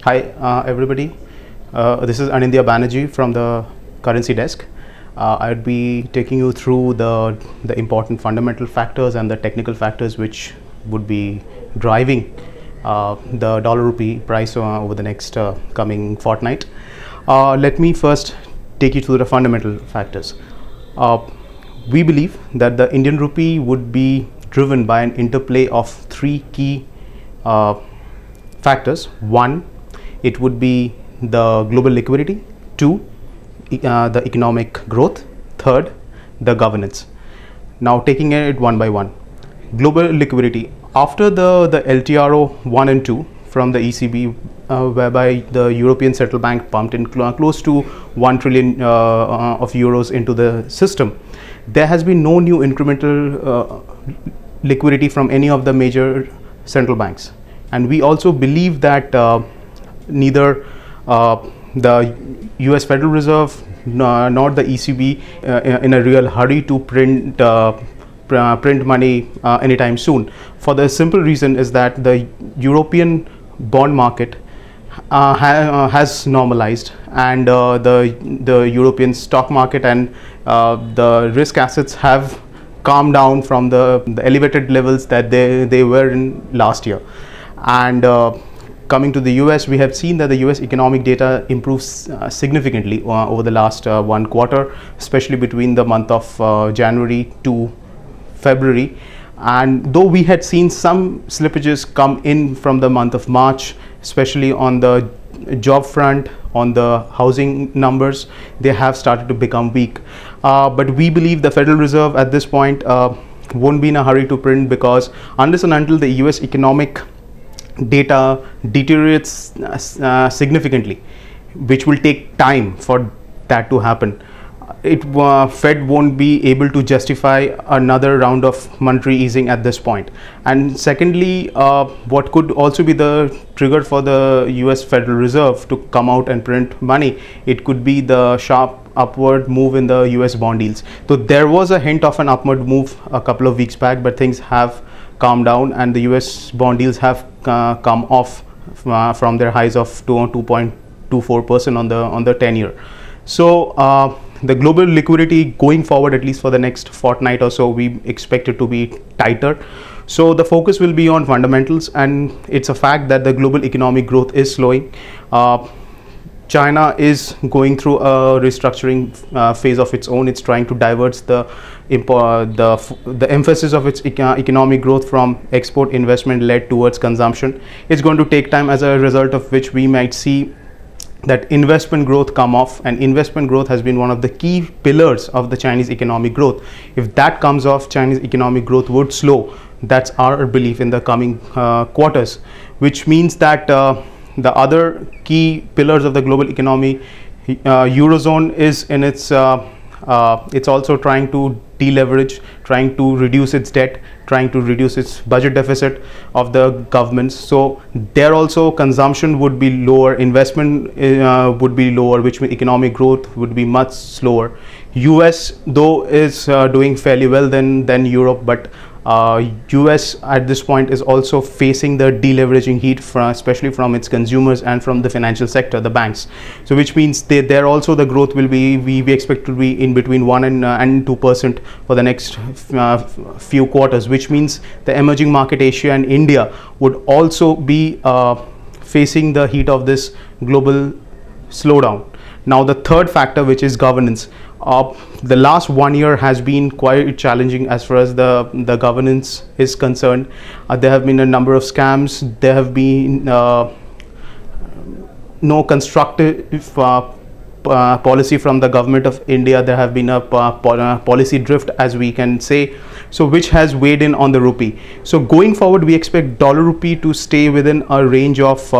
Hi, everybody. This is Anindya Banerjee from the currency desk. I'd be taking you through the important fundamental factors and the technical factors which would be driving the dollar rupee price over the next coming fortnight. Let me first take you through the fundamental factors. We believe that the Indian rupee would be driven by an interplay of three key factors. One, it would be the global liquidity. Two, the economic growth. Third, the governance. Now taking it one by one. Global liquidity. After the LTRO 1 and 2 from the ECB, whereby the European Central Bank pumped in close to 1 trillion of euros into the system, there has been no new incremental liquidity from any of the major central banks. And we also believe that neither the US Federal Reserve nor the ECB in a real hurry to print money anytime soon. For the simple reason is that the European bond market has normalized, and the European stock market and the risk assets have calmed down from the elevated levels that they were in last year. And coming to the US, we have seen that the US economic data improves significantly over the last 1 quarter, especially between the month of January to February. And though we had seen some slippages come in from the month of March, especially on the job front, on the housing numbers, they have started to become weak. But we believe the Federal Reserve at this point won't be in a hurry to print, because unless and until the US economic data deteriorates significantly, which will take time for that to happen, Fed won't be able to justify another round of monetary easing at this point. And secondly, what could also be the trigger for the US Federal Reserve to come out and print money, it could be the sharp upward move in the US bond yields. So there was a hint of an upward move a couple of weeks back, but things have calmed down, and the US bond yields have come off from their highs of 2.24% on the 10-year. So the global liquidity going forward, at least for the next fortnight or so, we expect it to be tighter. So the focus will be on fundamentals, and it's a fact that the global economic growth is slowing. China is going through a restructuring phase of its own. It's trying to divert the emphasis of its economic growth from export investment led towards consumption. It's going to take time, as a result of which we might see that investment growth come off, and investment growth has been one of the key pillars of the Chinese economic growth. If that comes off, Chinese economic growth would slow. That's our belief in the coming quarters, which means that the other key pillars of the global economy, Eurozone is in its it's also trying to deleverage, trying to reduce its debt, trying to reduce its budget deficit of the governments. So there also consumption would be lower, investment would be lower, which means economic growth would be much slower. US though is doing fairly well than Europe, but US at this point is also facing the deleveraging heat, especially from its consumers and from the financial sector, the banks. So which means there also the growth will be, we expect to be in between 1 and 2% for the next few quarters, which means the emerging market Asia and India would also be facing the heat of this global slowdown. Now the third factor, which is governance. The last 1 year has been quite challenging as far as the governance is concerned. There have been a number of scams. There have been no constructive policy from the government of India. There have been a policy drift, as we can say, so which has weighed in on the rupee. So going forward, we expect dollar rupee to stay within a range of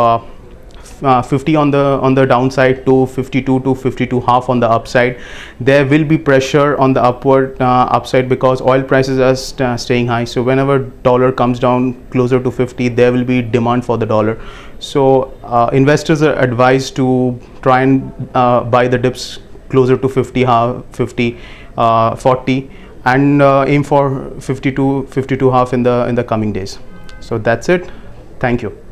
50 on the downside to 52 to 52.5 on the upside. There will be pressure on the upside because oil prices are staying high. So whenever dollar comes down closer to 50, there will be demand for the dollar. So investors are advised to try and buy the dips closer to 40 and aim for 52.5 in the coming days. So that's it. Thank you.